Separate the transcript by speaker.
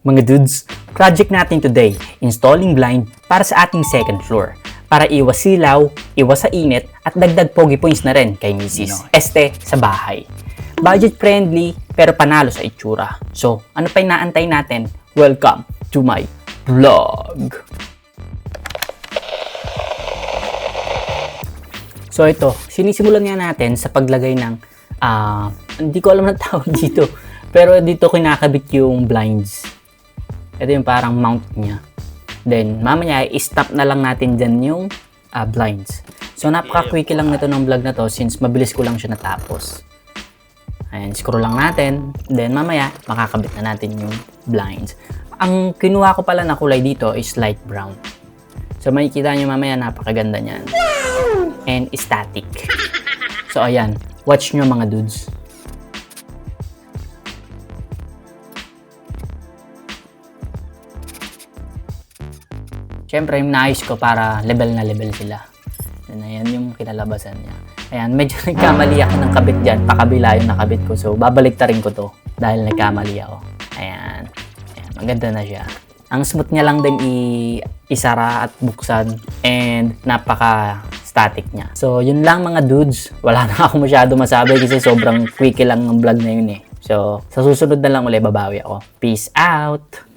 Speaker 1: Mga dudes, project natin today, installing blind para sa ating second floor. Para iwas silaw, iwas sa init, at dagdag pogi points na rin kay Mrs. Este sa bahay. Budget friendly, pero panalo sa itsura. So, ano pa inaantay natin? Welcome to my vlog! So ito, sinisimulan nga natin sa paglagay ng, hindi ko alam na tawag dito, pero dito kinakabit yung blinds. Ito yung parang mount niya. Then, mamaya, i-stop na lang natin dyan yung blinds. So, napaka-quickie lang nito ng vlog na to since mabilis ko lang siya natapos. Ayan, scroll lang natin. Then, mamaya, makakabit na natin yung blinds. Ang kinuha ko pala na kulay dito is light brown. So, makikita nyo mamaya, napakaganda niyan. And static. So, ayan. Watch nyo mga dudes. Siyempre, yung naayos ko para level na level sila. Ayan yung kinalabasan niya. Ayan, medyo nagkamali ako ng kabit dyan. Pakabila yung nakabit ko. So, babaliktarin ko to dahil nagkamali ako. Ayan. Ayan, maganda na siya. Ang smooth niya lang din isara at buksan. And napaka-static niya. So, yun lang mga dudes. Wala na ako masyado masabi kasi sobrang quickie lang ng vlog na yun eh. So, sa susunod na lang ulit babawi ako. Peace out!